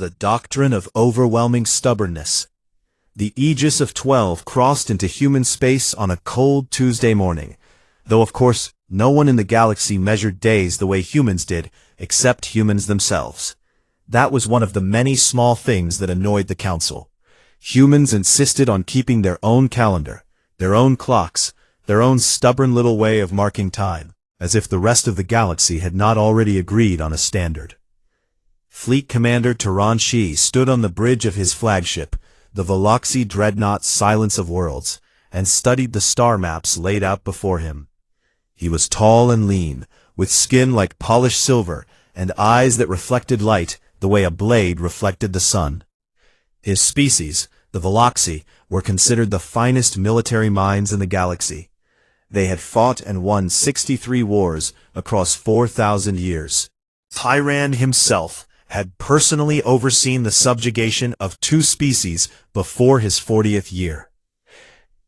The doctrine of overwhelming stubbornness. The Aegis of 12 crossed into human space on a cold Tuesday morning, though of course no one in the galaxy measured days the way humans did, except humans themselves. That was one of the many small things that annoyed the Council. Humans insisted on keeping their own calendar, their own clocks, their own stubborn little way of marking time, as if the rest of the galaxy had not already agreed on a standard. Fleet Commander Turan Shi stood on the bridge of his flagship, the Veloxy Dreadnought Silence of Worlds, and studied the star maps laid out before him. He was tall and lean, with skin like polished silver, and eyes that reflected light the way a blade reflected the sun. His species, the Veloxy, were considered the finest military minds in the galaxy. They had fought and won 63 wars across 4,000 years. Tyran himself had personally overseen the subjugation of 2 species before his 40th year.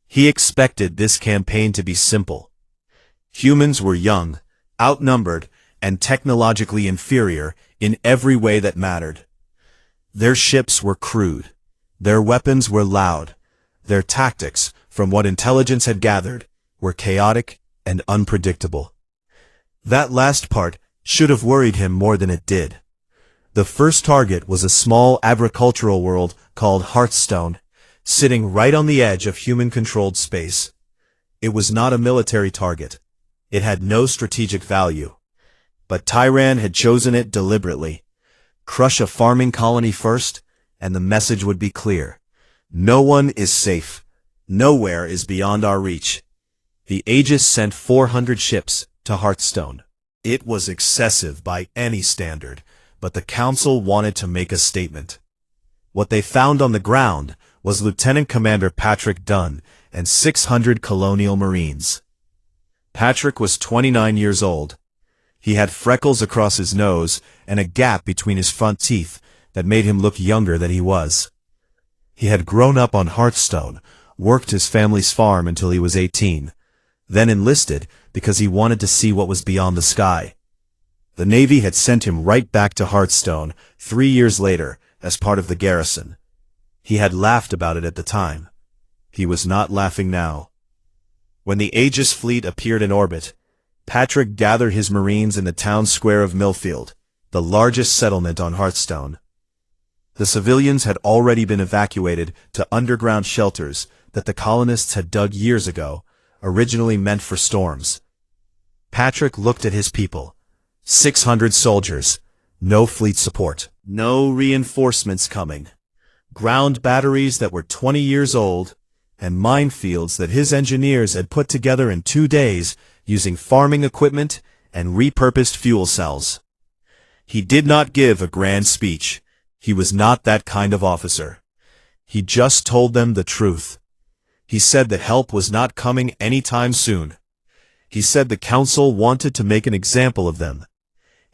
He expected this campaign to be simple. Humans were young, outnumbered, and technologically inferior in every way that mattered. Their ships were crude. Their weapons were loud. Their tactics, from what intelligence had gathered, were chaotic and unpredictable. That last part should have worried him more than it did. The first target was a small agricultural world called Hearthstone, sitting right on the edge of human-controlled space. It was not a military target. It had no strategic value. But Tyran had chosen it deliberately. Crush a farming colony first, and the message would be clear. No one is safe. Nowhere is beyond our reach. The Aegis sent 400 ships to Hearthstone. It was excessive by any standard, but the Council wanted to make a statement. What they found on the ground was Lieutenant Commander Patrick Dunn and 600 colonial Marines. Patrick was 29 years old. He had freckles across his nose and a gap between his front teeth that made him look younger than he was. He had grown up on Hearthstone, worked his family's farm until he was 18, then enlisted because he wanted to see what was beyond the sky. The Navy had sent him right back to Hearthstone 3 years later as part of the garrison. He had laughed about it at the time. He was not laughing now. When the Aegis fleet appeared in orbit, Patrick gathered his Marines in the town square of Millfield, the largest settlement on Hearthstone. The civilians had already been evacuated to underground shelters that the colonists had dug years ago, originally meant for storms. Patrick looked at his people. 600 soldiers, no fleet support, no reinforcements coming, ground batteries that were 20 years old, and minefields that his engineers had put together in 2 days using farming equipment and repurposed fuel cells. He did not give a grand speech. He was not that kind of officer. He just told them the truth. He said that help was not coming anytime soon. He said the Council wanted to make an example of them.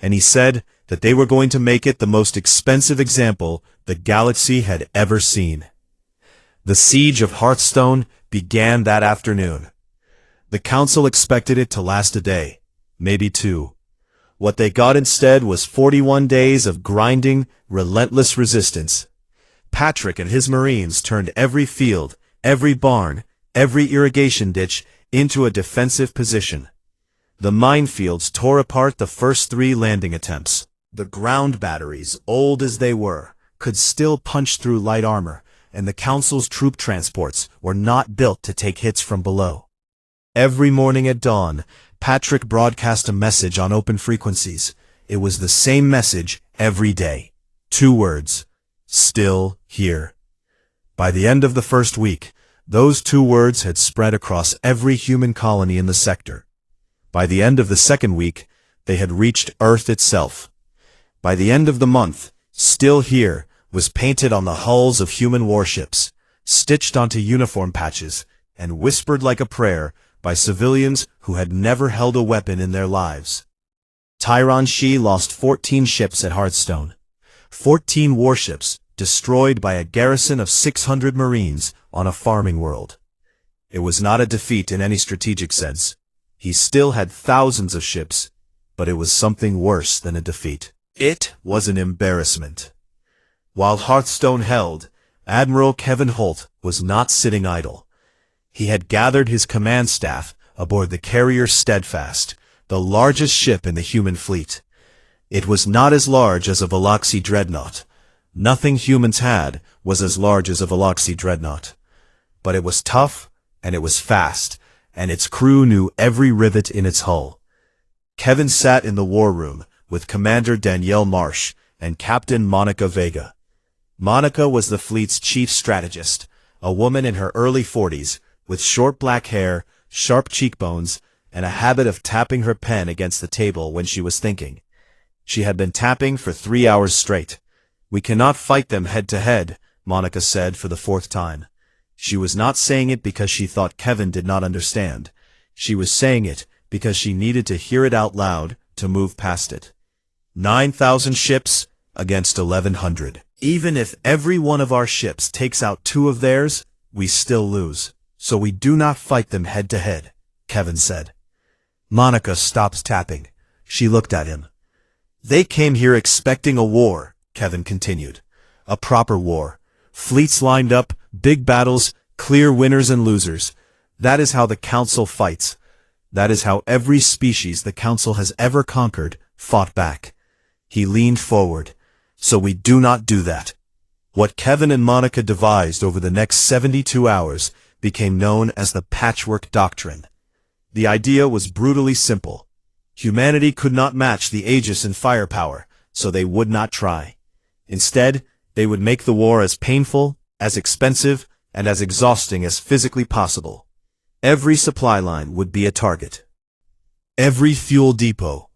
And he said that they were going to make it the most expensive example the galaxy had ever seen. The siege of Hearthstone began that afternoon. The Council expected it to last a day, maybe 2. What they got instead was 41 days of grinding, relentless resistance. Patrick and his Marines turned every field, every barn, every irrigation ditch into a defensive position. The minefields tore apart the first 3 landing attempts. The ground batteries, old as they were, could still punch through light armor, and the Council's troop transports were not built to take hits from below. Every morning at dawn, Patrick broadcast a message on open frequencies. It was the same message every day. 2 words. Still here. By the end of the first week, those 2 words had spread across every human colony in the sector. By the end of the second week, they had reached Earth itself. By the end of the month, Still Here was painted on the hulls of human warships, stitched onto uniform patches, and whispered like a prayer by civilians who had never held a weapon in their lives. Tyran Shi lost 14 ships at Hearthstone. 14 warships destroyed by a garrison of 600 Marines on a farming world. It was not a defeat in any strategic sense. He still had thousands of ships, but it was something worse than a defeat. It was an embarrassment. While Hearthstone held, Admiral Kevin Holt was not sitting idle. He had gathered his command staff aboard the carrier Steadfast, the largest ship in the human fleet. It was not as large as a Veloxy dreadnought. Nothing humans had was as large as a Veloxy dreadnought. But it was tough, and it was fast, and its crew knew every rivet in its hull. Kevin sat in the war room with Commander Danielle Marsh and Captain Monica Vega. Monica was the fleet's chief strategist, a woman in her early 40s, with short black hair, sharp cheekbones, and a habit of tapping her pen against the table when she was thinking. She had been tapping for 3 hours straight. "We cannot fight them head-to-head," Monica said for the 4th time. She was not saying it because she thought Kevin did not understand. She was saying it because she needed to hear it out loud to move past it. 9,000 ships against 1,100. Even if every one of our ships takes out 2 of theirs, we still lose. So we do not fight them head-to-head, Kevin said. Monica stopped tapping. She looked at him. "They came here expecting a war," Kevin continued. "A proper war. Fleets lined up, big battles, clear winners and losers. That is how the Council fights. That is how every species the Council has ever conquered fought back." He leaned forward. "So we do not do that." What Kevin and Monica devised over the next 72 hours became known as the Patchwork Doctrine. The idea was brutally simple. Humanity could not match the Aegis in firepower, so they would not try. Instead, they would make the war as painful, as expensive, and as exhausting as physically possible. Every supply line would be a target. Every fuel depot,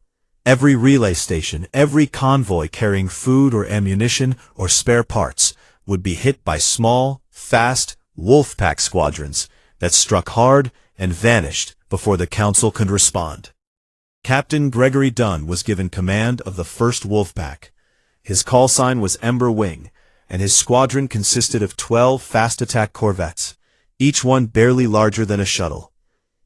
every relay station, every convoy carrying food or ammunition or spare parts would be hit by small, fast, wolf-pack squadrons that struck hard and vanished before the Council could respond. Captain Gregory Dunn was given command of the first wolf-pack. His call sign was Ember Wing, and his squadron consisted of 12 fast-attack corvettes, each one barely larger than a shuttle.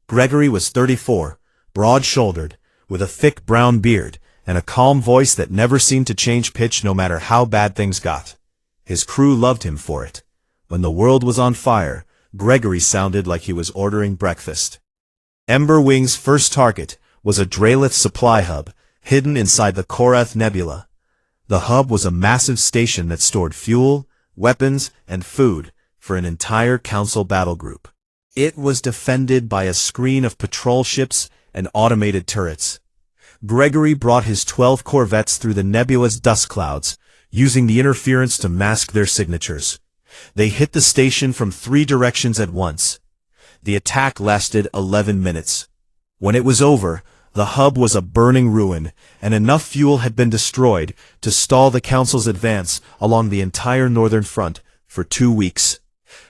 Gregory was 34, broad-shouldered, with a thick brown beard and a calm voice that never seemed to change pitch no matter how bad things got. His crew loved him for it. When the world was on fire, Gregory sounded like he was ordering breakfast. Ember Wing's first target was a Dralith supply hub hidden inside the Korath Nebula. The hub was a massive station that stored fuel, weapons, and food for an entire Council battle group. It was defended by a screen of patrol ships and automated turrets. Gregory brought his 12 corvettes through the nebula's dust clouds, using the interference to mask their signatures. They hit the station from 3 directions at once. The attack lasted 11 minutes. When it was over, the hub was a burning ruin, and enough fuel had been destroyed to stall the Council's advance along the entire northern front for 2 weeks.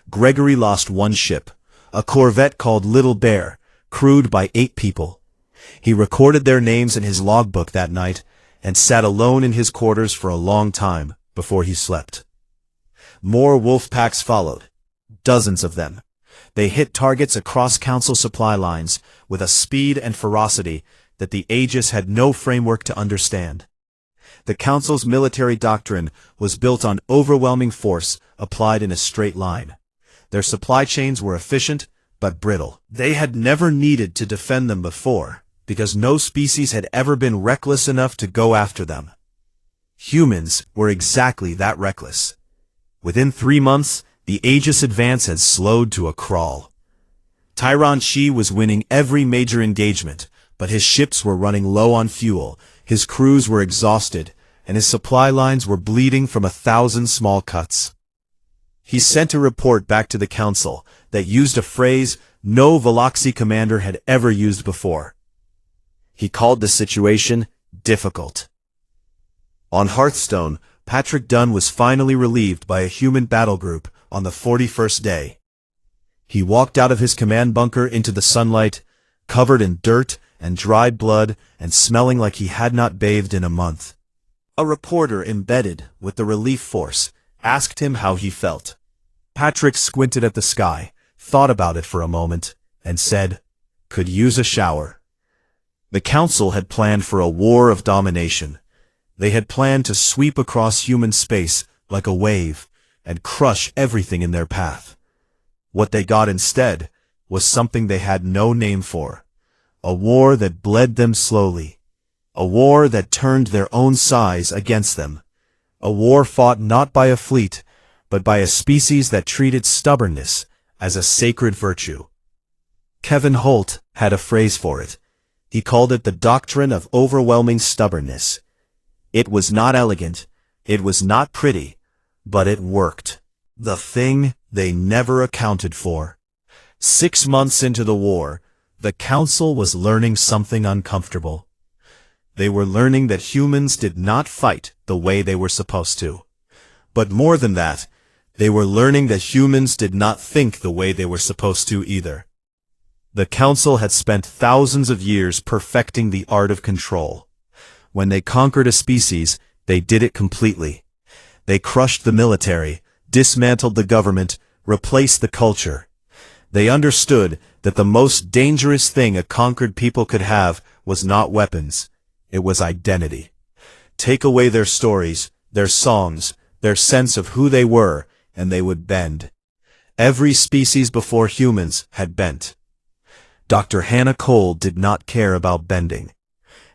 Gregory lost 1 ship, a corvette called Little Bear, crewed by 8 people. He recorded their names in his logbook that night and sat alone in his quarters for a long time before he slept. More wolf packs followed, dozens of them. They hit targets across Council supply lines with a speed and ferocity that the Aegis had no framework to understand. The Council's military doctrine was built on overwhelming force applied in a straight line. Their supply chains were efficient but brittle. They had never needed to defend them before, because no species had ever been reckless enough to go after them. Humans were exactly that reckless. Within 3 months, the Aegis advance had slowed to a crawl. Tyron Shi was winning every major engagement, but his ships were running low on fuel, his crews were exhausted, and his supply lines were bleeding from 1,000 small cuts. He sent a report back to the Council that used a phrase no Veloxy commander had ever used before. He called the situation difficult. On Hearthstone, Patrick Dunn was finally relieved by a human battle group on the 41st day. He walked out of his command bunker into the sunlight, covered in dirt and dried blood and smelling like he had not bathed in a month. A reporter embedded with the relief force asked him how he felt. Patrick squinted at the sky, thought about it for a moment, and said, "Could use a shower." The Council had planned for a war of domination. They had planned to sweep across human space like a wave, and crush everything in their path. What they got instead was something they had no name for. A war that bled them slowly. A war that turned their own size against them. A war fought not by a fleet, but by a species that treated stubbornness as a sacred virtue. Kevin Holt had a phrase for it. He called it the doctrine of overwhelming stubbornness. It was not elegant, it was not pretty, but it worked. The thing they never accounted for. 6 months into the war, the Council was learning something uncomfortable. They were learning that humans did not fight the way they were supposed to. But more than that, they were learning that humans did not think the way they were supposed to either. The Council had spent thousands of years perfecting the art of control. When they conquered a species, they did it completely. They crushed the military, dismantled the government, replaced the culture. They understood that the most dangerous thing a conquered people could have was not weapons. It was identity. Take away their stories, their songs, their sense of who they were, and they would bend. Every species before humans had bent. Dr. Hannah Cole did not care about bending.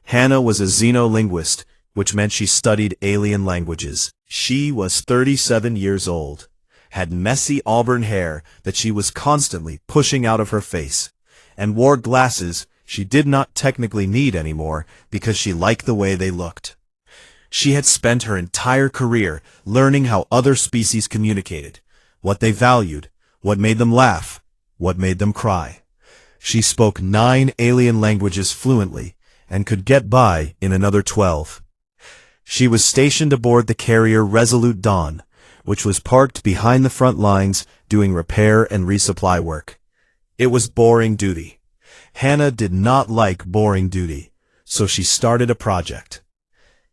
Hannah was a xenolinguist, which meant she studied alien languages. She was 37 years old, had messy auburn hair that she was constantly pushing out of her face, and wore glasses she did not technically need anymore because she liked the way they looked. She had spent her entire career learning how other species communicated, what they valued, what made them laugh, what made them cry. She spoke 9 alien languages fluently and could get by in another 12. She was stationed aboard the carrier Resolute Dawn, which was parked behind the front lines doing repair and resupply work. It was boring duty. Hannah did not like boring duty, so she started a project.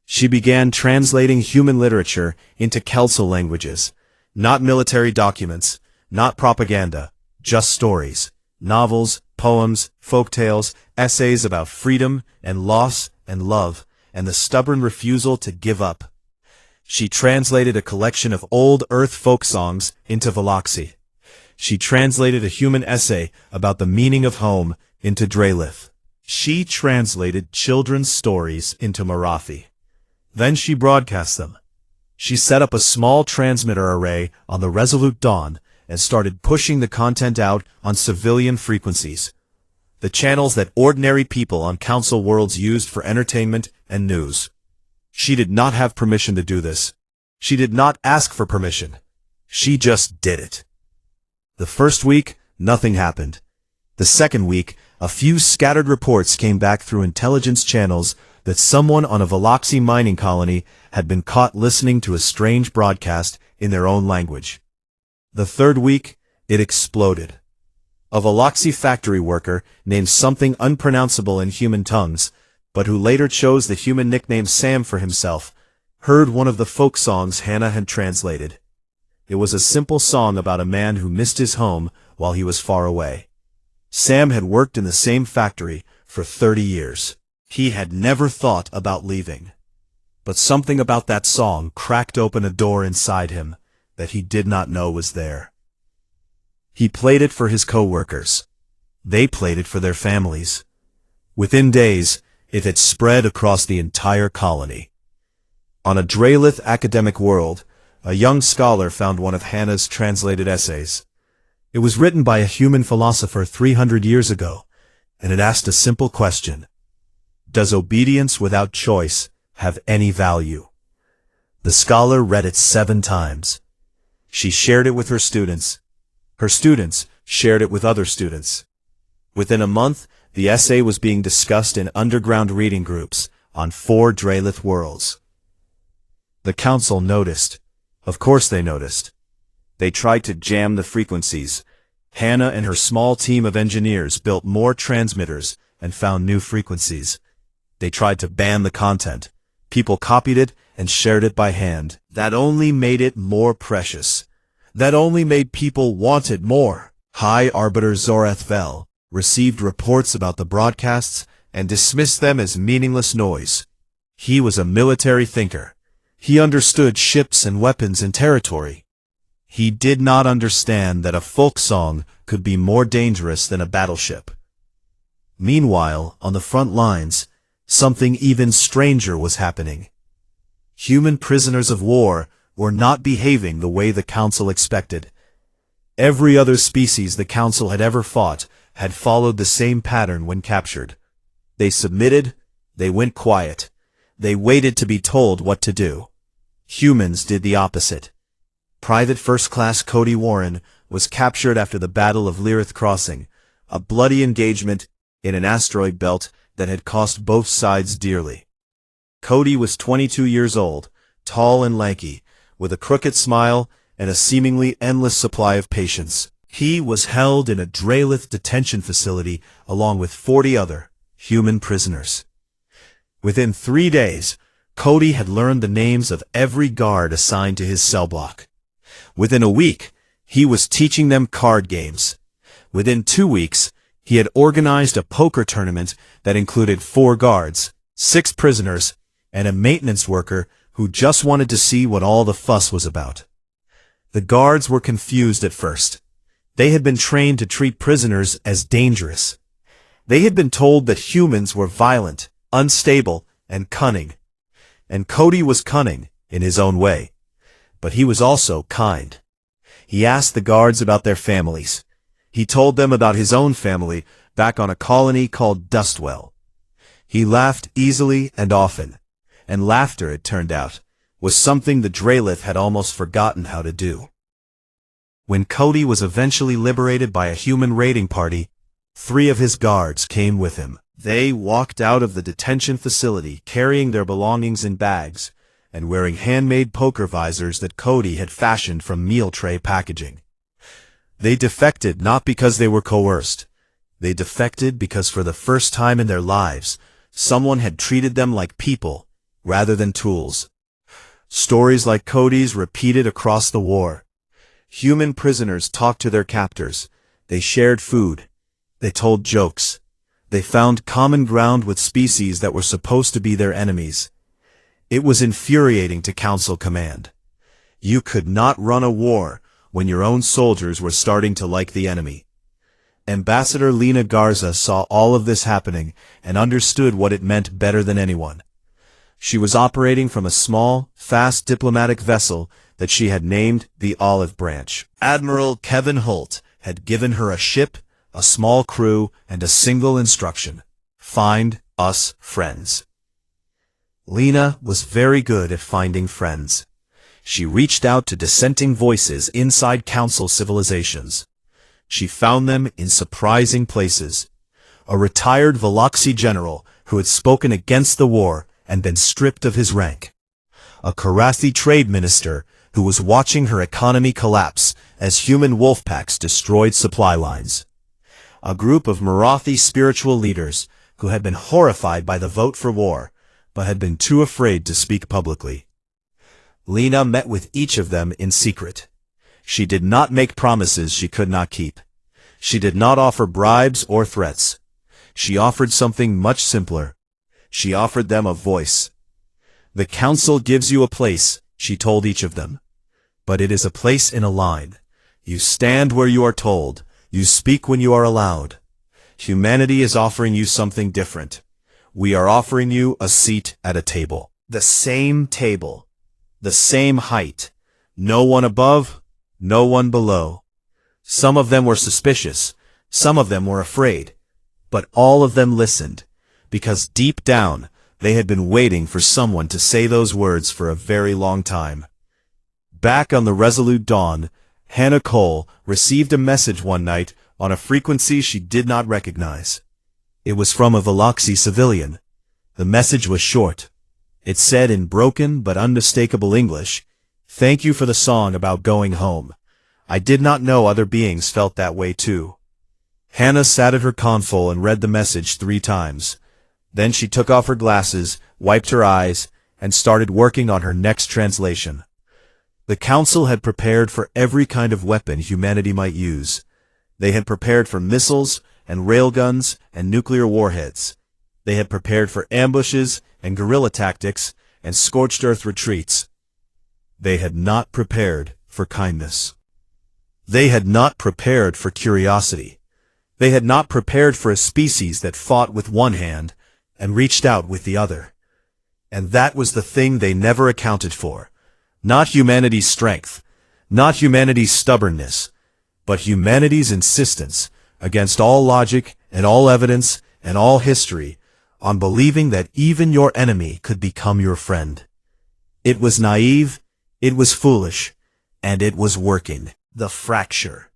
She began translating human literature into Kelso languages, not military documents, not propaganda, just stories, novels, poems, folktales, essays about freedom and loss and love, and the stubborn refusal to give up. She translated a collection of old Earth folk songs into Veloxi. She translated a human essay about the meaning of home into Drelith. She translated children's stories into Marathi. Then she broadcast them. She set up a small transmitter array on the Resolute Dawn and started pushing the content out on civilian frequencies, the channels that ordinary people on Council worlds used for entertainment and news. She did not have permission to do this. She did not ask for permission. She just did it. The first week, nothing happened. The second week, a few scattered reports came back through intelligence channels that someone on a Veloxi mining colony had been caught listening to a strange broadcast in their own language. The third week, it exploded. A Veloxi factory worker named something unpronounceable in human tongues, but who later chose the human nickname Sam for himself, heard one of the folk songs Hannah had translated. It was a simple song about a man who missed his home while he was far away. Sam had worked in the same factory for 30 years. He had never thought about leaving. But something about that song cracked open a door inside him that he did not know was there. He played it for his co-workers. They played it for their families. Within days, it had spread across the entire colony. On a Drelith academic world, a young scholar found one of Hannah's translated essays. It was written by a human philosopher 300 years ago, and it asked a simple question. Does obedience without choice have any value? The scholar read it 7 times. She shared it with her students. Her students shared it with other students. Within a month, the essay was being discussed in underground reading groups on 4 Drelith worlds. The Council noticed. Of course they noticed. They tried to jam the frequencies. Hannah and her small team of engineers built more transmitters and found new frequencies. They tried to ban the content. People copied it and shared it by hand. That only made it more precious. That only made people want it more. High Arbiter Zorath Vel received reports about the broadcasts and dismissed them as meaningless noise. He was a military thinker. He understood ships and weapons and territory. He did not understand that a folk song could be more dangerous than a battleship. Meanwhile, on the front lines, something even stranger was happening. Human prisoners of war were not behaving the way the Council expected. Every other species the Council had ever fought had followed the same pattern when captured. They submitted, they went quiet, they waited to be told what to do. Humans did the opposite. Private First Class Cody Warren was captured after the Battle of Lirith Crossing, a bloody engagement in an asteroid belt that had cost both sides dearly. Cody was 22 years old, tall and lanky, with a crooked smile and a seemingly endless supply of patience. He was held in a Dralith detention facility along with 40 other human prisoners. Within 3 days, Cody had learned the names of every guard assigned to his cell block. Within a week, he was teaching them card games. Within 2 weeks, he had organized a poker tournament that included 4 guards, 6 prisoners, and a maintenance worker who just wanted to see what all the fuss was about. The guards were confused at first. They had been trained to treat prisoners as dangerous. They had been told that humans were violent, unstable, and cunning. And Cody was cunning, in his own way. But he was also kind. He asked the guards about their families. He told them about his own family back on a colony called Dustwell. He laughed easily and often, and laughter, it turned out, was something the Dralith had almost forgotten how to do. When Cody was eventually liberated by a human raiding party, 3 of his guards came with him. They walked out of the detention facility carrying their belongings in bags and wearing handmade poker visors that Cody had fashioned from meal tray packaging. They defected not because they were coerced. They defected because for the first time in their lives, someone had treated them like people rather than tools. Stories like Cody's repeated across the war. Human prisoners talked to their captors. They shared food. They told jokes. They found common ground with species that were supposed to be their enemies. It was infuriating to Council Command. You could not run a war when your own soldiers were starting to like the enemy. Ambassador Lena Garza saw all of this happening and understood what it meant better than anyone. She was operating from a small, fast diplomatic vessel that she had named the Olive Branch. Admiral Kevin Holt had given her a ship, a small crew, and a single instruction: find us friends. Lena was very good at finding friends. She reached out to dissenting voices inside Council civilizations. She found them in surprising places. A retired Veloxi general who had spoken against the war and been stripped of his rank. A Karathi trade minister who was watching her economy collapse as human wolf packs destroyed supply lines. A group of Marathi spiritual leaders who had been horrified by the vote for war, but had been too afraid to speak publicly. Lena met with each of them in secret. She did not make promises she could not keep. She did not offer bribes or threats. She offered something much simpler. She offered them a voice. The Council gives you a place, she told each of them. But it is a place in a line. You stand where you are told. You speak when you are allowed. Humanity is offering you something different. We are offering you a seat at a table. The same table. The same height. No one above, no one below. Some of them were suspicious. Some of them were afraid. But all of them listened, because deep down they had been waiting for someone to say those words for a very long time. Back on the Resolute Dawn, Hannah Cole received a message one night on a frequency she did not recognize. It was from a Veloxi civilian. The message was short. It said in broken but unmistakable English, "Thank you for the song about going home. I did not know other beings felt that way too." Hannah sat at her console and read the message 3 times. Then she took off her glasses, wiped her eyes, and started working on her next translation. The Council had prepared for every kind of weapon humanity might use. They had prepared for missiles and railguns and nuclear warheads. They had prepared for ambushes and guerrilla tactics and scorched earth retreats. They had not prepared for kindness. They had not prepared for curiosity. They had not prepared for a species that fought with one hand and reached out with the other. And that was the thing they never accounted for. Not humanity's strength, not humanity's stubbornness, but humanity's insistence, against all logic and all evidence and all history, on believing that even your enemy could become your friend. It was naive, it was foolish, and it was working. The fracture.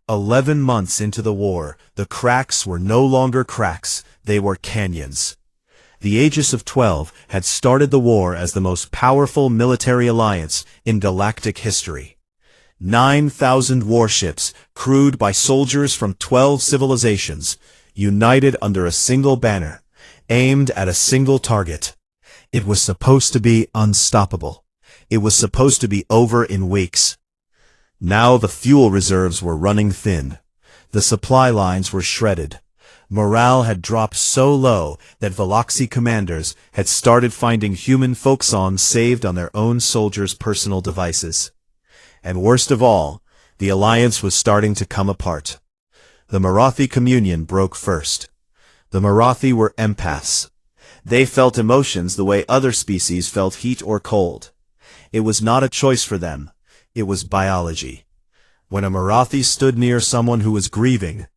11 months into the war, the cracks were no longer cracks, they were canyons. The Aegis of 12 had started the war as the most powerful military alliance in galactic history. 9,000 warships, crewed by soldiers from 12 civilizations, united under a single banner, aimed at a single target. It was supposed to be unstoppable. It was supposed to be over in weeks. Now the fuel reserves were running thin. The supply lines were shredded. Morale had dropped so low that Veloxy commanders had started finding human folk songs saved on their own soldiers' personal devices. And worst of all, the alliance was starting to come apart. The Marathi communion broke first. The Marathi were empaths. They felt emotions the way other species felt heat or cold. It was not a choice for them. It was biology. When a Marathi stood near someone who was grieving,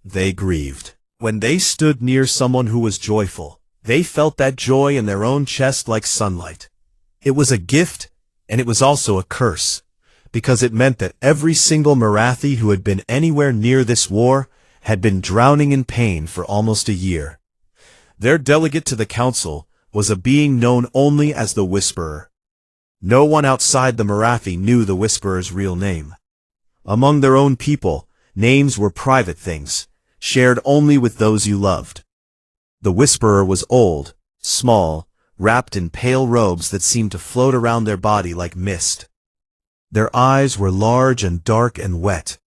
they grieved. When they stood near someone who was joyful, they felt that joy in their own chest like sunlight. It was a gift, and it was also a curse, because it meant that every single Marathi who had been anywhere near this war had been drowning in pain for almost a year. Their delegate to the council was a being known only as the Whisperer. No one outside the Marathi knew the Whisperer's real name. Among their own people, names were private things, shared only with those you loved. The Whisperer was old, small, wrapped in pale robes that seemed to float around their body like mist. Their eyes were large and dark and wet.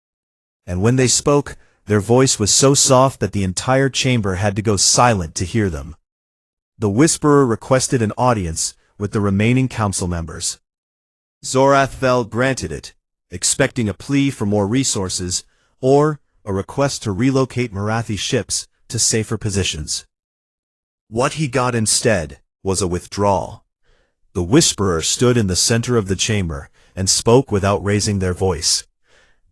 And when they spoke, their voice was so soft that the entire chamber had to go silent to hear them. The Whisperer requested an audience with the remaining council members. Zorathvel granted it, expecting a plea for more resources or a request to relocate Marathi ships to safer positions. What he got instead was a withdrawal. The Whisperer stood in the center of the chamber and spoke without raising their voice.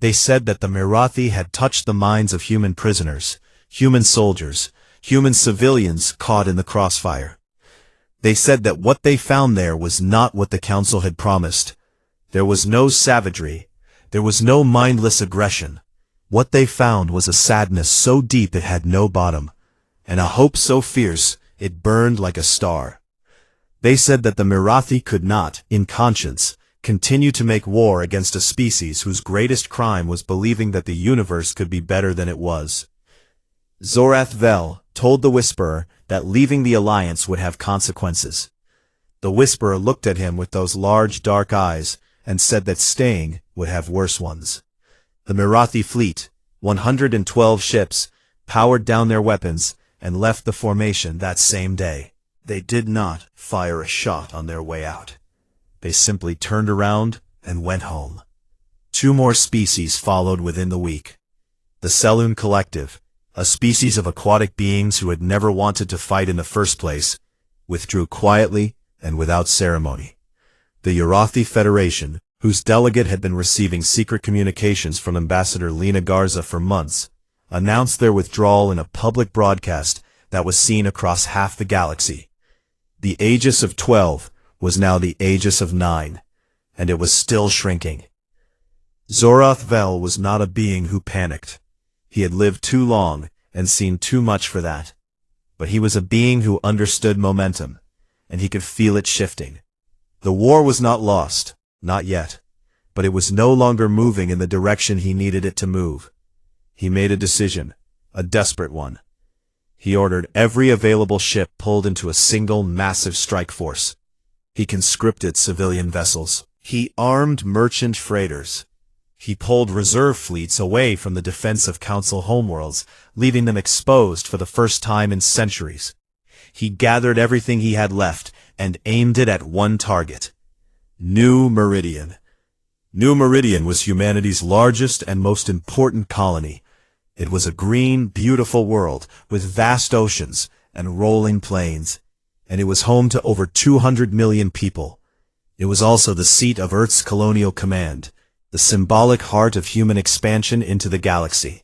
They said that the Marathi had touched the minds of human prisoners, human soldiers, human civilians caught in the crossfire. They said that what they found there was not what the council had promised. There was no savagery. There was no mindless aggression. What they found was a sadness so deep it had no bottom, and a hope so fierce it burned like a star. They said that the Marathi could not, in conscience, continue to make war against a species whose greatest crime was believing that the universe could be better than it was. Zorathvel told the Whisperer that leaving the alliance would have consequences. The Whisperer looked at him with those large dark eyes and said that staying would have worse ones. The Marathi fleet, 112 ships, powered down their weapons and left the formation that same day. They did not fire a shot on their way out. They simply turned around and went home. 2 more species followed within the week. The Saloon Collective, a species of aquatic beings who had never wanted to fight in the first place, withdrew quietly and without ceremony. The Urathi Federation, whose delegate had been receiving secret communications from Ambassador Lena Garza for months, announced their withdrawal in a public broadcast that was seen across half the galaxy. The Aegis of 12 was now the Aegis of 9, and it was still shrinking. Zorathvel was not a being who panicked. He had lived too long and seen too much for that. But he was a being who understood momentum, and he could feel it shifting. The war was not lost, not yet, but it was no longer moving in the direction he needed it to move. He made a decision, a desperate one. He ordered every available ship pulled into a single massive strike force. He conscripted civilian vessels. He armed merchant freighters. He pulled reserve fleets away from the defense of Council homeworlds, leaving them exposed for the first time in centuries. He gathered everything he had left and aimed it at one target: New Meridian. New Meridian was humanity's largest and most important colony. It was a green, beautiful world with vast oceans and rolling plains, and it was home to over 200 million people. It was also the seat of Earth's colonial command, the symbolic heart of human expansion into the galaxy.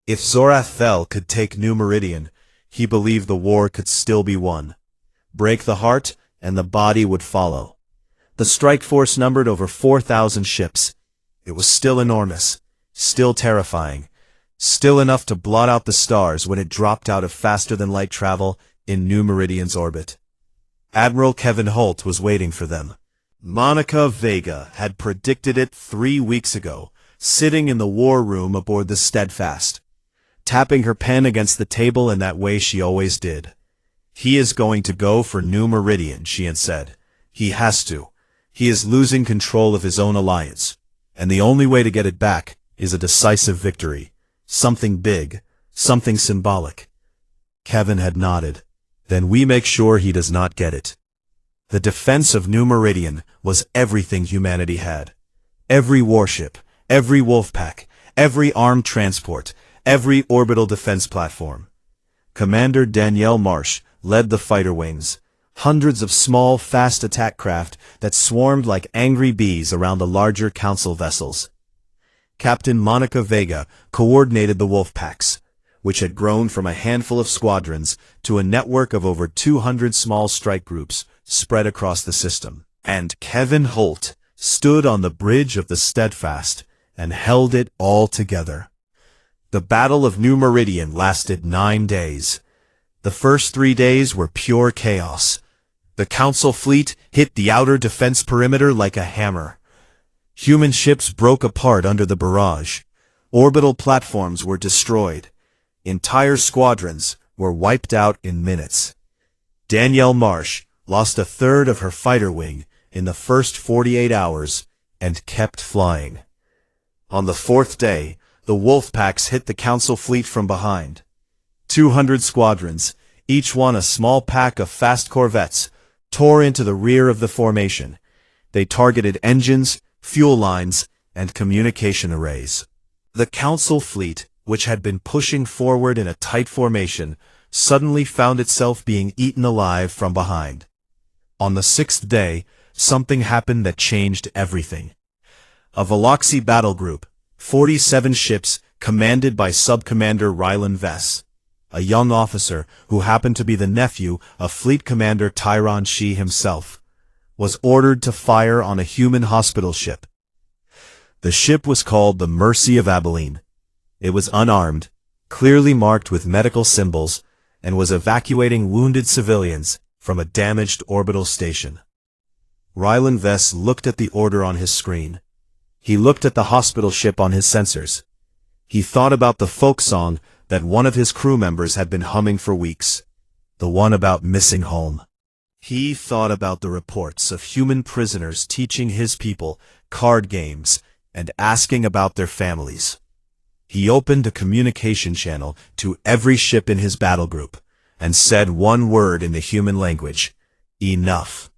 If Zorathel could take New Meridian, he believed the war could still be won. Break the heart, and the body would follow. The strike force numbered over 4,000 ships. It was still enormous, still terrifying, still enough to blot out the stars when it dropped out of faster-than-light travel in New Meridian's orbit. Admiral Kevin Holt was waiting for them. Monica Vega had predicted it 3 weeks ago, sitting in the war room aboard the Steadfast, tapping her pen against the table in that way she always did. "He is going to go for New Meridian," she had said. "He has to. He is losing control of his own alliance, and the only way to get it back is a decisive victory. Something big, something symbolic." Kevin had nodded. "Then we make sure he does not get it." The defense of New Meridian was everything humanity had. Every warship, every wolf pack, every armed transport, every orbital defense platform. Commander Danielle Marsh led the fighter wings, hundreds of small, fast attack craft that swarmed like angry bees around the larger council vessels. Captain Monica Vega coordinated the wolf packs, which had grown from a handful of squadrons to a network of over 200 small strike groups spread across the system. And Kevin Holt stood on the bridge of the Steadfast and held it all together. The Battle of New Meridian lasted 9 days. The first 3 days were pure chaos. The Council fleet hit the outer defense perimeter like a hammer. Human ships broke apart under the barrage. Orbital platforms were destroyed. Entire squadrons were wiped out in minutes. Danielle Marsh lost a third of her fighter wing in the first 48 hours and kept flying. On the 4th day, the wolf packs hit the Council fleet from behind. 200 squadrons, each one a small pack of fast corvettes, tore into the rear of the formation. They targeted engines, fuel lines, and communication arrays. The Council fleet, which had been pushing forward in a tight formation, suddenly found itself being eaten alive from behind. On the 6th day, something happened that changed everything. A Veloxi battle group, 47 ships, commanded by Subcommander Rylan Vess, a young officer who happened to be the nephew of Fleet Commander Tyron Shee himself, was ordered to fire on a human hospital ship. The ship was called the Mercy of Abilene. It was unarmed, clearly marked with medical symbols, and was evacuating wounded civilians from a damaged orbital station. Rylan Vess looked at the order on his screen. He looked at the hospital ship on his sensors. He thought about the folk song that one of his crew members had been humming for weeks, the one about missing home. He thought about the reports of human prisoners teaching his people card games and asking about their families. He opened a communication channel to every ship in his battle group and said one word in the human language: enough.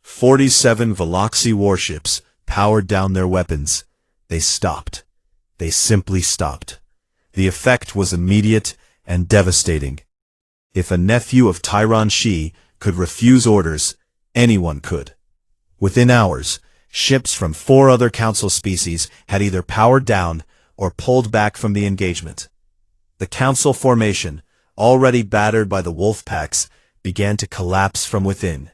47 Veloxi warships powered down their weapons. They stopped. They simply stopped. The effect was immediate and devastating. If a nephew of Tyron Shee could refuse orders, anyone could. Within hours, ships from 4 other Council species had either powered down or pulled back from the engagement. The Council formation, already battered by the wolf packs, began to collapse from within.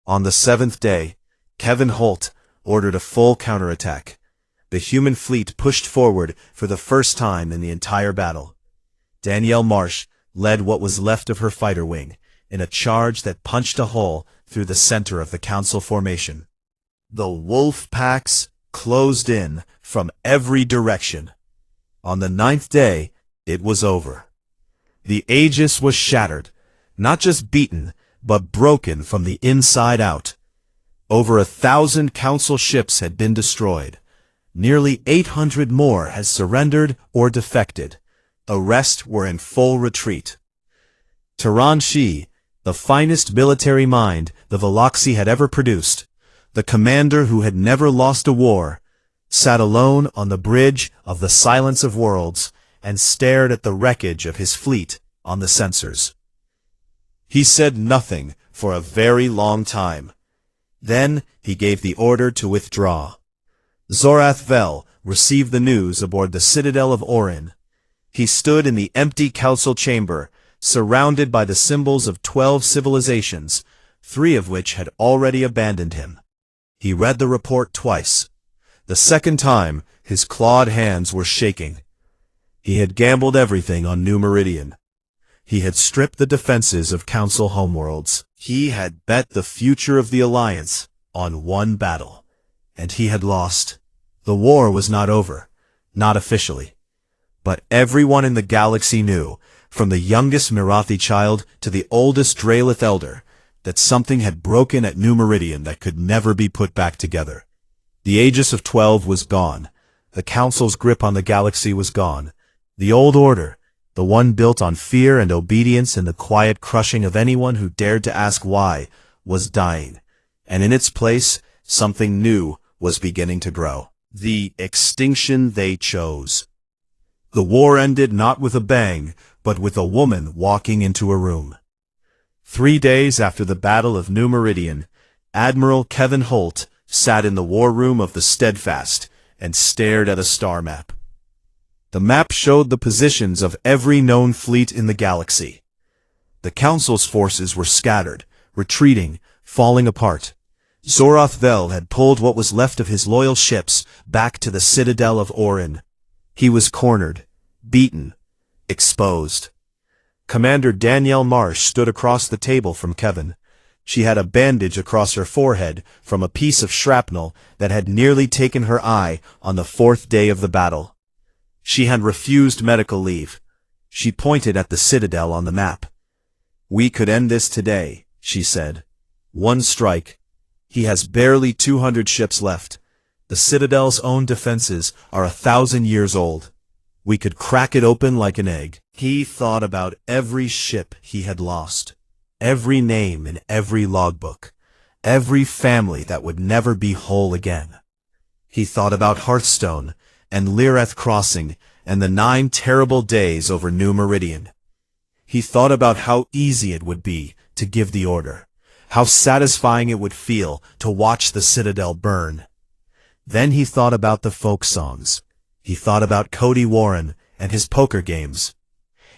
On the 7th day, Kevin Holt ordered a full counterattack. The human fleet pushed forward for the first time in the entire battle. Danielle Marsh led what was left of her fighter wing in a charge that punched a hole through the center of the Council formation. The wolf packs closed in from every direction. On the 9th day, it was over. The Aegis was shattered, not just beaten, but broken from the inside out. Over 1,000 Council ships had been destroyed. Nearly 800 more had surrendered or defected. The rest were in full retreat. Tyron Shee, the finest military mind the Veloxi had ever produced, The commander who had never lost a war sat alone on the bridge of the Silence of Worlds and stared at the wreckage of his fleet on the sensors. He said nothing for a very long time. Then he gave the order to withdraw. Zorath Vel received the news aboard the Citadel of Orin. He stood in the empty council chamber, surrounded by the symbols of 12 civilizations, 3 of which had already abandoned him. He read the report twice. The second time, his clawed hands were shaking. He had gambled everything on New Meridian. He had stripped the defenses of Council homeworlds. He had bet the future of the Alliance on one battle. And he had lost. The war was not over, not officially. But everyone in the galaxy knew, from the youngest Mirathi child to the oldest Draelith elder, that something had broken at New Meridian that could never be put back together. The Aegis of 12 was gone. The Council's grip on the galaxy was gone. The old order, the one built on fear and obedience and the quiet crushing of anyone who dared to ask why, was dying. And in its place, something new was beginning to grow. The extinction they chose. The war ended not with a bang, but with a woman walking into a room. 3 days after the Battle of New Meridian, Admiral Kevin Holt sat in the war room of the Steadfast and stared at a star map. The map showed the positions of every known fleet in the galaxy. The Council's forces were scattered, retreating, falling apart. Zorath Vel had pulled what was left of his loyal ships back to the Citadel of Orin. He was cornered, beaten, exposed. Commander Danielle Marsh stood across the table from Kevin. She had a bandage across her forehead from a piece of shrapnel that had nearly taken her eye on the 4th day of the battle. She had refused medical leave. She pointed at the Citadel on the map. "We could end this today," she said. "One strike. He has barely 200 ships left. The Citadel's own defenses are 1,000 years old. We could crack it open like an egg." He thought about every ship he had lost, every name in every logbook, every family that would never be whole again. He thought about Hearthstone and Lireth Crossing and the 9 terrible days over New Meridian. He thought about how easy it would be to give the order, how satisfying it would feel to watch the Citadel burn. Then he thought about the folk songs. He thought about Cody Warren and his poker games.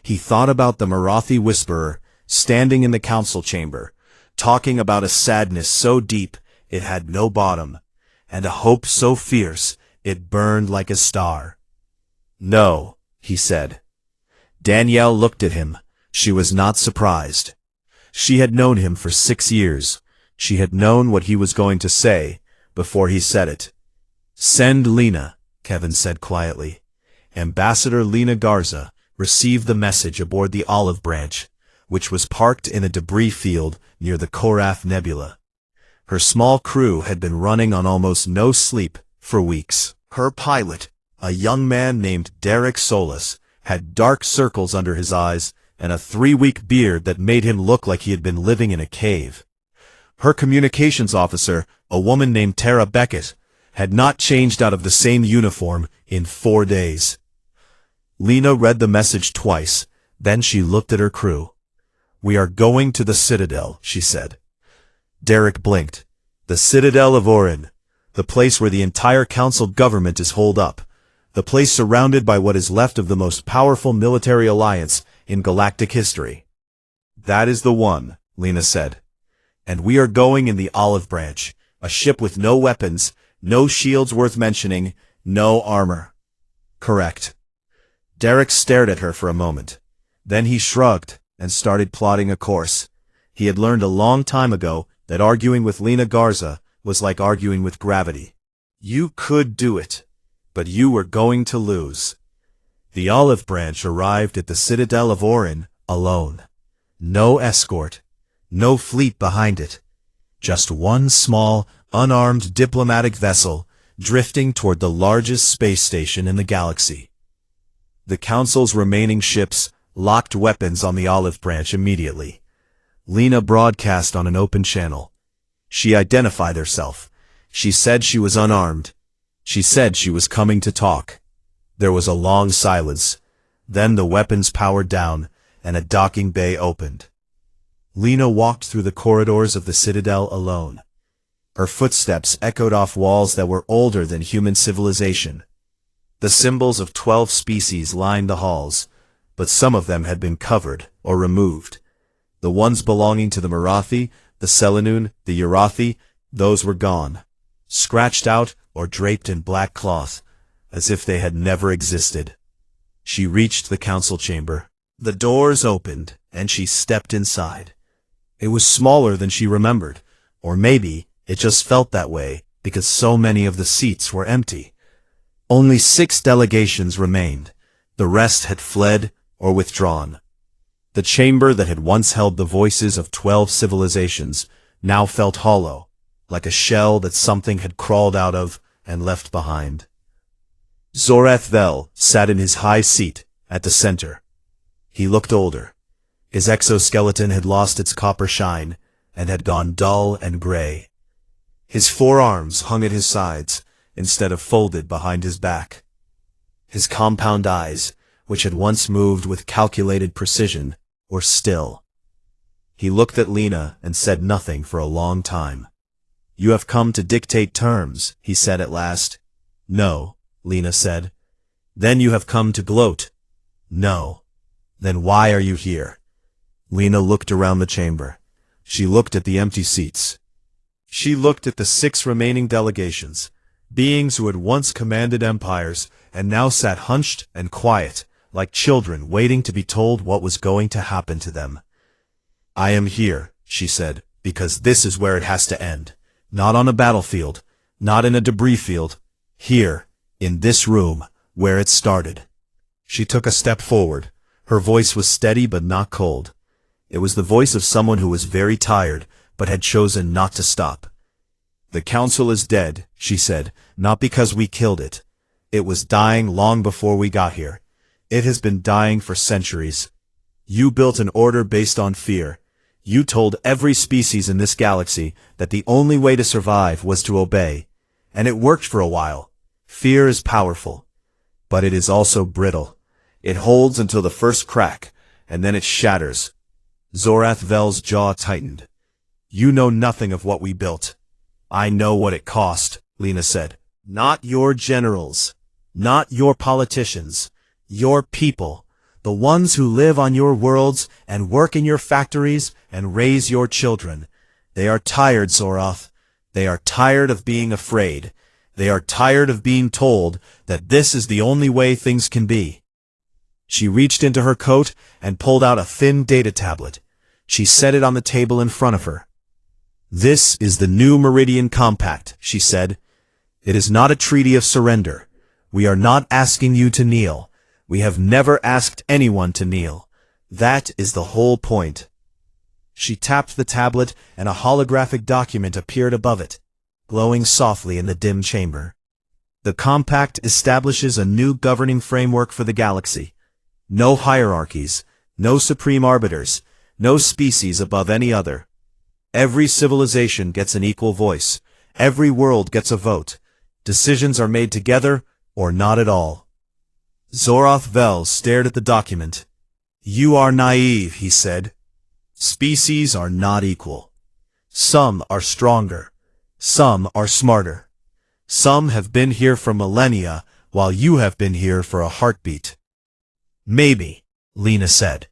He thought about the Marathi Whisperer standing in the council chamber, talking about a sadness so deep it had no bottom, and a hope so fierce it burned like a star. "No," he said. Danielle looked at him. She was not surprised. She had known him for 6 years. She had known what he was going to say before he said it. "Send Lena," Kevin said quietly. Ambassador Lena Garza received the message aboard the Olive Branch, which was parked in a debris field near the Korath Nebula. Her small crew had been running on almost no sleep for weeks. Her pilot, a young man named Derek Solis, had dark circles under his eyes and a 3-week beard that made him look like he had been living in a cave. Her communications officer, a woman named Tara Beckett, had not changed out of the same uniform in 4 days. Lena read the message twice, then she looked at her crew. "We are going to the Citadel," she said. Derek blinked. "The Citadel of Orin, the place where the entire council government is holed up, the place surrounded by what is left of the most powerful military alliance in galactic history." "That is the one," Lena said. "And we are going in the Olive Branch, a ship with no weapons, no shields worth mentioning, no armor." "Correct." Derek stared at her for a moment. Then he shrugged and started plotting a course. He had learned a long time ago that arguing with Lena Garza was like arguing with gravity. You could do it, but you were going to lose. The Olive Branch arrived at the Citadel of Orin alone. No escort, no fleet behind it. Just one small, unarmed diplomatic vessel drifting toward the largest space station in the galaxy. The Council's remaining ships locked weapons on the Olive Branch immediately. Lena broadcast on an open channel. She identified herself. She said she was unarmed. She said she was coming to talk. There was a long silence. Then the weapons powered down, and a docking bay opened. Lena walked through the corridors of the Citadel alone. Her footsteps echoed off walls that were older than human civilization. The symbols of 12 species lined the halls, but some of them had been covered or removed. The ones belonging to the Marathi, the Selenon, the Urathi, those were gone, scratched out or draped in black cloth, as if they had never existed. She reached the council chamber. The doors opened, and she stepped inside. It was smaller than she remembered, or maybe it just felt that way because so many of the seats were empty. Only 6 delegations remained. The rest had fled or withdrawn. The chamber that had once held the voices of 12 civilizations now felt hollow, like a shell that something had crawled out of and left behind. Zorath Vel sat in his high seat at the center. He looked older. His exoskeleton had lost its copper shine and had gone dull and gray. His forearms hung at his sides instead of folded behind his back. His compound eyes, which had once moved with calculated precision, were still. He looked at Lena and said nothing for a long time. "You have come to dictate terms," he said at last. "No," Lena said. "Then you have come to gloat." "No." "Then why are you here?" Lena looked around the chamber. She looked at the empty seats. She looked at the 6 remaining delegations, beings who had once commanded empires and now sat hunched and quiet, like children waiting to be told what was going to happen to them. "I am here," she said, "because this is where it has to end. Not on a battlefield, not in a debris field. Here, in this room, where it started." She took a step forward. Her voice was steady but not cold. It was the voice of someone who was very tired, but had chosen not to stop. "The council is dead," she said, "not because we killed it. It was dying long before we got here. It has been dying for centuries. You built an order based on fear. You told every species in this galaxy that the only way to survive was to obey. And it worked for a while. Fear is powerful. But it is also brittle. It holds until the first crack, and then it shatters." Zorath Vel's jaw tightened. "You know nothing of what we built." "I know what it cost," Lena said. "Not your generals. Not your politicians. Your people. The ones who live on your worlds and work in your factories and raise your children. They are tired, Zorath. They are tired of being afraid. They are tired of being told that this is the only way things can be." She reached into her coat and pulled out a thin data tablet. She set it on the table in front of her. "This is the new Meridian Compact," she said. "It is not a treaty of surrender. We are not asking you to kneel. We have never asked anyone to kneel. That is the whole point." She tapped the tablet, and a holographic document appeared above it, glowing softly in the dim chamber. "The compact establishes a new governing framework for the galaxy. No hierarchies, no supreme arbiters, no species above any other. Every civilization gets an equal voice. Every world gets a vote. Decisions are made together or not at all." Zorath Vel stared at the document. "You are naive," he said. "Species are not equal. Some are stronger. Some are smarter. Some have been here for millennia, while you have been here for a heartbeat." "Maybe," Lena said.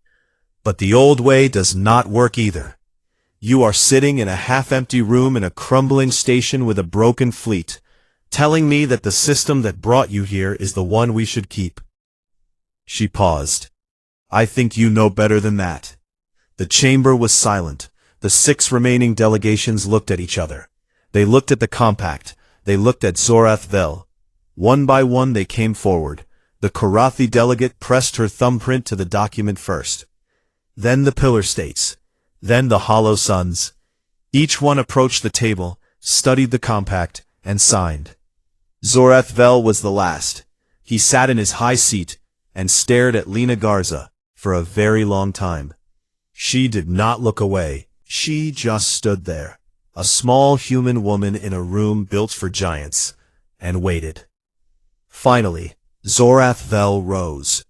"But the old way does not work either. You are sitting in a half-empty room in a crumbling station with a broken fleet, telling me that the system that brought you here is the one we should keep." She paused. "I think you know better than that." The chamber was silent. The 6 remaining delegations looked at each other. They looked at the compact. They looked at Zorath Vel. One by one they came forward. The Karathi delegate pressed her thumbprint to the document first. Then the Pillar States. Then the Hollow Suns. Each one approached the table, studied the compact, and signed. Zorath Vel was the last. He sat in his high seat and stared at Lena Garza for a very long time. She did not look away. She just stood there, a small human woman in a room built for giants, and waited. Finally, Zorath Vel rose.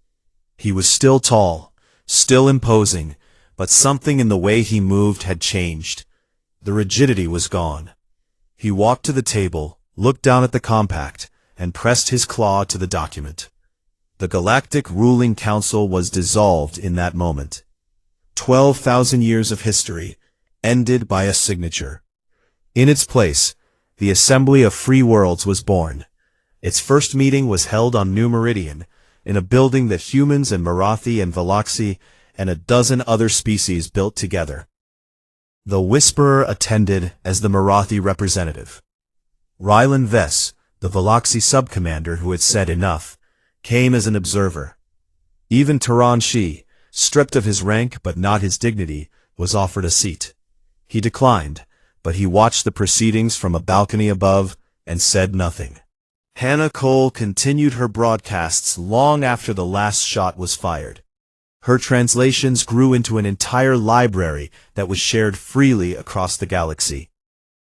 He was still tall, still imposing, but something in the way he moved had changed. The rigidity was gone. He walked to the table, looked down at the compact, and pressed his claw to the document. The Galactic Ruling Council was dissolved in that moment. 12,000 years of history ended by a signature. In its place, the Assembly of Free Worlds was born. Its first meeting was held on New Meridian, in a building that humans and Marathi and Veloxi and a dozen other species built together. The Whisperer attended as the Marathi representative. Rylan Vess, the Veloxi subcommander who had said enough, came as an observer. Even Taran Shi, stripped of his rank but not his dignity, was offered a seat. He declined, but he watched the proceedings from a balcony above and said nothing. Hannah Cole continued her broadcasts long after the last shot was fired. Her translations grew into an entire library that was shared freely across the galaxy.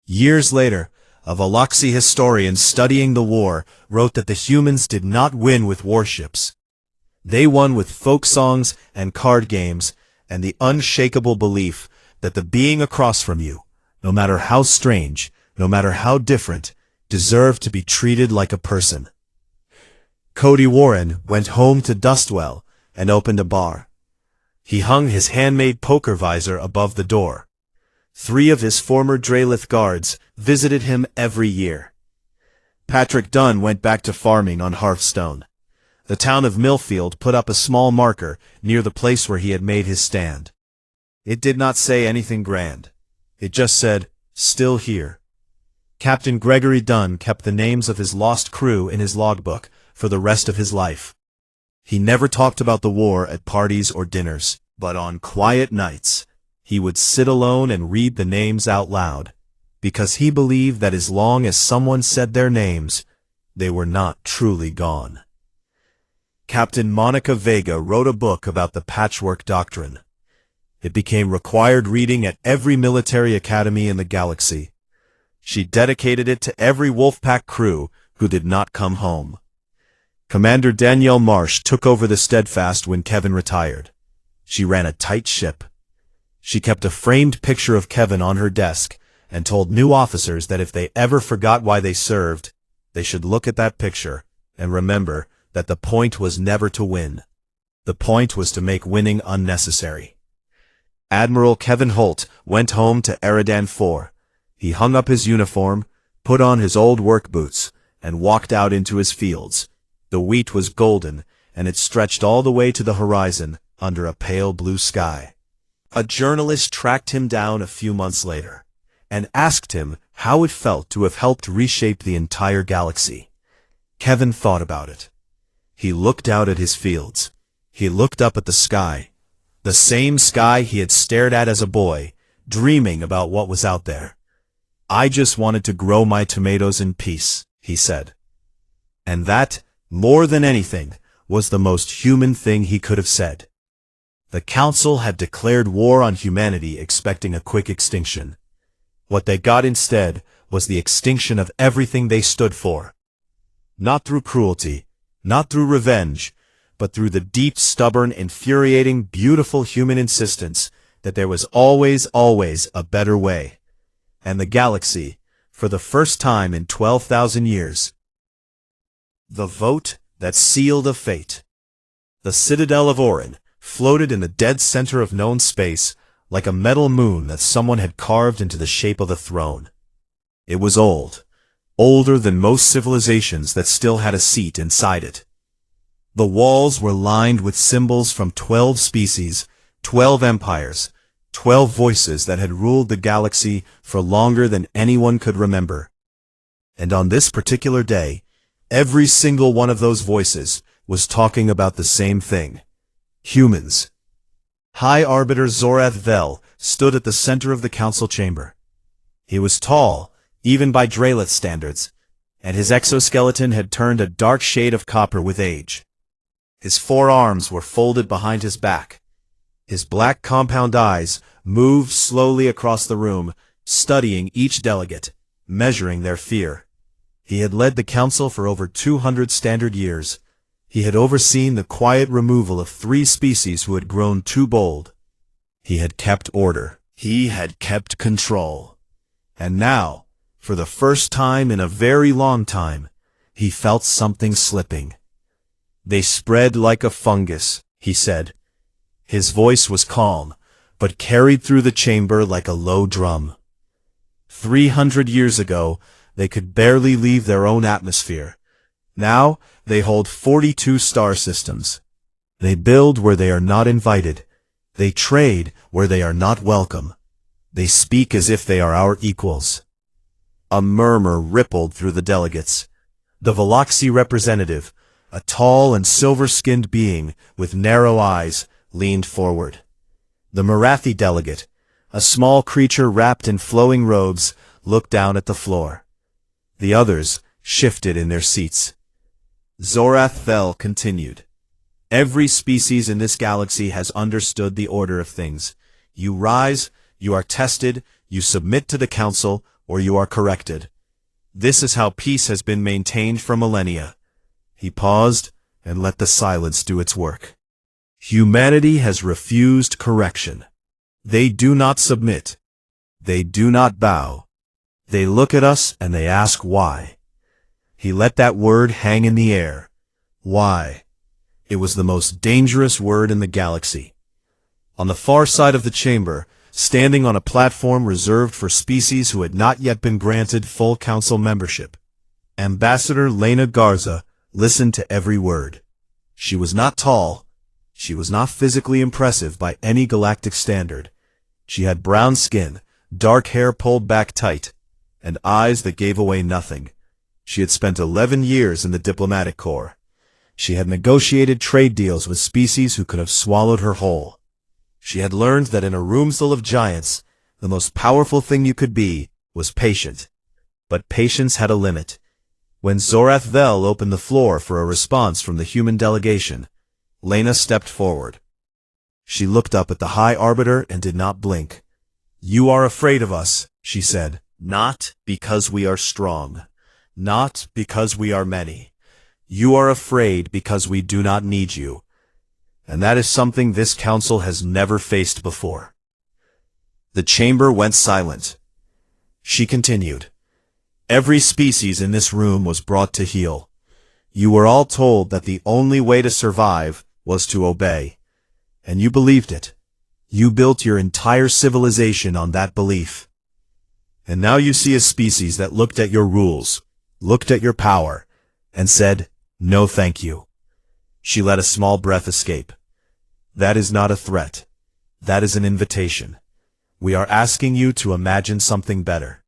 Years later, a Veloxi historian studying the war wrote that the humans did not win with warships. They won with folk songs and card games and the unshakable belief that the being across from you, no matter how strange, no matter how different, deserved to be treated like a person. Cody Warren went home to Dustwell and opened a bar. He hung his handmade poker visor above the door. 3 of his former Drelith guards visited him every year. Patrick Dunn went back to farming on Hearthstone. The town of Millfield put up a small marker near the place where he had made his stand. It did not say anything grand. It just said, "Still here." Captain Gregory Dunn kept the names of his lost crew in his logbook for the rest of his life. He never talked about the war at parties or dinners, but on quiet nights, he would sit alone and read the names out loud, because he believed that as long as someone said their names, they were not truly gone. Captain Monica Vega wrote a book about the Patchwork Doctrine. It became required reading at every military academy in the galaxy. She dedicated it to every Wolfpack crew who did not come home. Commander Danielle Marsh took over the Steadfast when Kevin retired. She ran a tight ship. She kept a framed picture of Kevin on her desk and told new officers that if they ever forgot why they served, they should look at that picture and remember that the point was never to win. The point was to make winning unnecessary. Admiral Kevin Holt went home to Eridan IV. He hung up his uniform, put on his old work boots, and walked out into his fields. The wheat was golden, and it stretched all the way to the horizon under a pale blue sky. A journalist tracked him down a few months later and asked him how it felt to have helped reshape the entire galaxy. Kevin thought about it. He looked out at his fields. He looked up at the sky, the same sky he had stared at as a boy, dreaming about what was out there. "I just wanted to grow my tomatoes in peace," he said. And that, more than anything, was the most human thing he could have said. The Council had declared war on humanity, expecting a quick extinction. What they got instead was the extinction of everything they stood for. Not through cruelty, not through revenge, but through the deep, stubborn, infuriating, beautiful human insistence that there was always, always a better way. And the galaxy, for the first time in 12,000 years. The vote that sealed a fate. The Citadel of Orin floated in the dead center of known space like a metal moon that someone had carved into the shape of a throne. It was old, older than most civilizations that still had a seat inside it. The walls were lined with symbols from 12 species, 12 empires, 12 voices that had ruled the galaxy for longer than anyone could remember. And on this particular day, every single one of those voices was talking about the same thing. Humans. High Arbiter Zorath Vel stood at the center of the council chamber. He was tall, even by Drelith standards, and his exoskeleton had turned a dark shade of copper with age. His forearms were folded behind his back. His black compound eyes moved slowly across the room, studying each delegate, measuring their fear. He had led the council for over 200 standard years. He had overseen the quiet removal of 3 species who had grown too bold. He had kept order. He had kept control. And now, for the first time in a very long time, he felt something slipping. "They spread like a fungus," he said. His voice was calm, but carried through the chamber like a low drum. 300 years ago, they could barely leave their own atmosphere. Now, they hold 42 star systems. They build where they are not invited. They trade where they are not welcome. They speak as if they are our equals. A murmur rippled through the delegates. The Veloxi representative, a tall and silver-skinned being with narrow eyes, leaned forward. The Marathi delegate, a small creature wrapped in flowing robes, looked down at the floor. The others shifted in their seats. Zorath Vel continued. "Every species in this galaxy has understood the order of things. You rise, you are tested, you submit to the council, or you are corrected. This is how peace has been maintained for millennia." He paused and let the silence do its work. Humanity has refused correction. They do not submit. They do not bow. They look at us and they ask why. He let that word hang in the air. Why? It was the most dangerous word in the galaxy. On the far side of the chamber, standing on a platform reserved for species who had not yet been granted full council membership, Ambassador Lena Garza listened to every word. She was not tall. She was not physically impressive by any galactic standard. She had brown skin, dark hair pulled back tight, and eyes that gave away nothing. She had spent 11 years in the diplomatic corps. She had negotiated trade deals with species who could have swallowed her whole. She had learned that in a roomful of giants, the most powerful thing you could be was patient. But patience had a limit. When Zorath Vel opened the floor for a response from the human delegation, Lena stepped forward. She looked up at the High Arbiter and did not blink. "You are afraid of us," she said, "not because we are strong, not because we are many. You are afraid because we do not need you. And that is something this council has never faced before." The chamber went silent. She continued. "Every species in this room was brought to heel. You were all told that the only way to survive was to obey. And you believed it. You built your entire civilization on that belief. And now you see a species that looked at your rules, looked at your power, and said, 'No, thank you.'" She let a small breath escape. "That is not a threat. That is an invitation. We are asking you to imagine something better."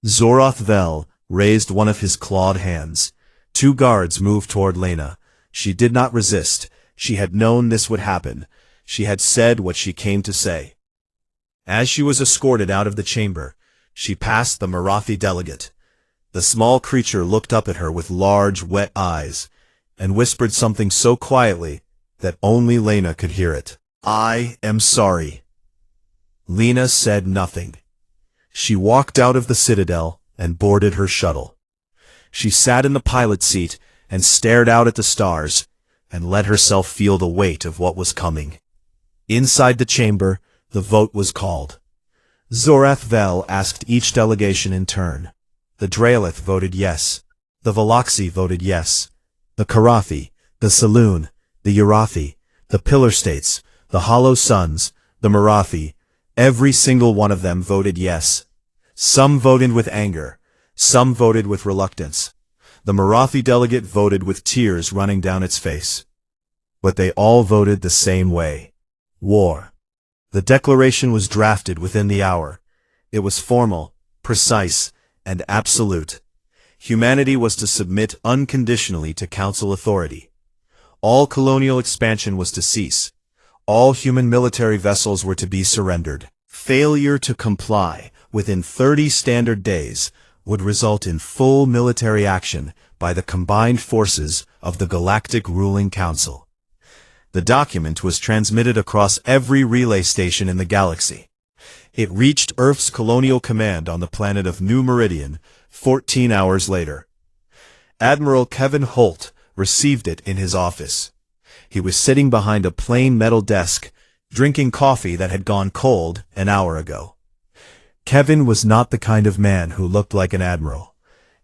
Zorath Vel raised one of his clawed hands. 2 guards moved toward Lena. She did not resist. She had known this would happen. She had said what she came to say. As she was escorted out of the chamber, she passed the Marathi delegate. The small creature looked up at her with large, wet eyes, and whispered something so quietly that only Lena could hear it. "I am sorry." Lena said nothing. She walked out of the Citadel and boarded her shuttle. She sat in the pilot seat and stared out at the stars, and let herself feel the weight of what was coming. Inside the chamber, the vote was called. Zorath Vel asked each delegation in turn. The Draelith voted yes. The Veloxi voted yes. The Karathi, the Saloon, the Urathi, the Pillar States, the Hollow Suns, the Marathi, every single one of them voted yes. Some voted with anger. Some voted with reluctance. The Marathi delegate voted with tears running down its face. But they all voted the same way. War. The declaration was drafted within the hour. It was formal, precise, and absolute. Humanity was to submit unconditionally to council authority. All colonial expansion was to cease. All human military vessels were to be surrendered. Failure to comply within 30 standard days would result in full military action by the combined forces of the Galactic Ruling Council. The document was transmitted across every relay station in the galaxy. It reached Earth's colonial command on the planet of New Meridian 14 hours later. Admiral Kevin Holt received it in his office. He was sitting behind a plain metal desk, drinking coffee that had gone cold an hour ago. Kevin was not the kind of man who looked like an admiral.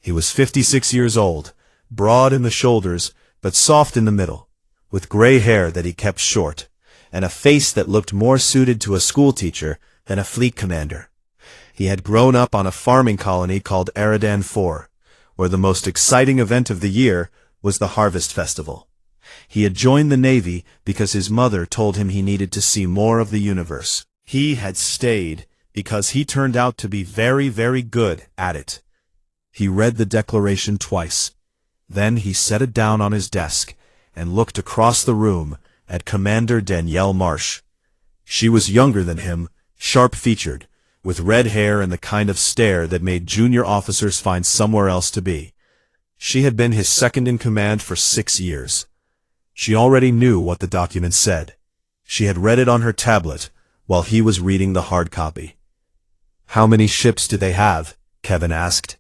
He was 56 years old, broad in the shoulders, but soft in the middle, with gray hair that he kept short, and a face that looked more suited to a schoolteacher than a fleet commander. He had grown up on a farming colony called Eridan IV, where the most exciting event of the year was the Harvest Festival. He had joined the Navy because his mother told him he needed to see more of the universe. He had stayed because he turned out to be very, very good at it. He read the declaration twice. Then he set it down on his desk and looked across the room at Commander Danielle Marsh. She was younger than him, sharp-featured, with red hair and the kind of stare that made junior officers find somewhere else to be. She had been his second-in-command for 6 years. She already knew what the document said. She had read it on her tablet while he was reading the hard copy. "How many ships do they have?" Kevin asked.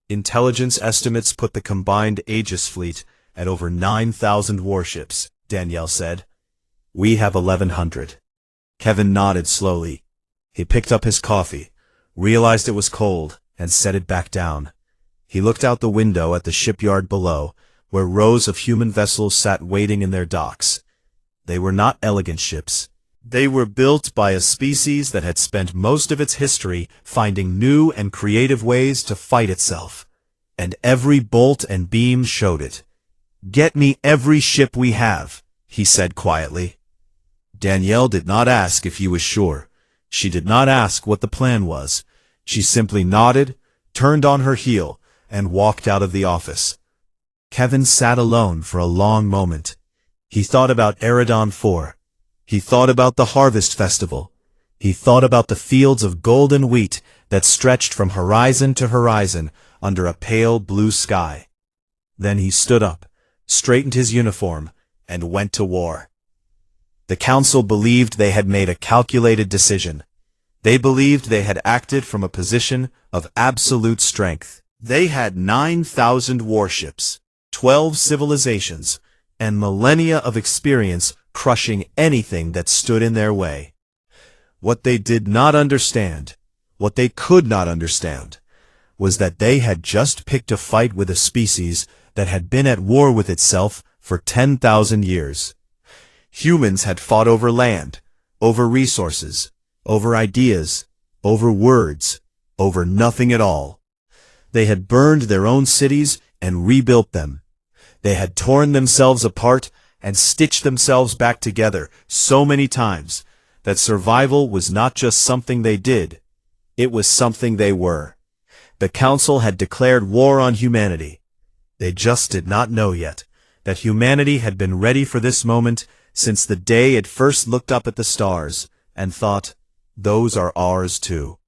"Intelligence estimates put the combined Aegis fleet at over 9,000 warships," Danielle said. "We have 1,100. Kevin nodded slowly. He picked up his coffee, realized it was cold, and set it back down. He looked out the window at the shipyard below, where rows of human vessels sat waiting in their docks. They were not elegant ships. They were built by a species that had spent most of its history finding new and creative ways to fight itself. And every bolt and beam showed it. "Get me every ship we have," he said quietly. Danielle did not ask if he was sure. She did not ask what the plan was. She simply nodded, turned on her heel, and walked out of the office. Kevin sat alone for a long moment. He thought about Eridan IV. He thought about the Harvest Festival. He thought about the fields of golden wheat that stretched from horizon to horizon under a pale blue sky. Then he stood up, straightened his uniform, and went to war. The council believed they had made a calculated decision. They believed they had acted from a position of absolute strength. They had 9,000 warships, 12 civilizations, and millennia of experience crushing anything that stood in their way. What they did not understand, what they could not understand, was that they had just picked a fight with a species that had been at war with itself for 10,000 years. Humans had fought over land, over resources, over ideas, over words, over nothing at all. They had burned their own cities and rebuilt them. They had torn themselves apart and stitched themselves back together so many times that survival was not just something they did, it was something they were. The Council had declared war on humanity. They just did not know yet that humanity had been ready for this moment since the day it first looked up at the stars and thought, "Those are ours too."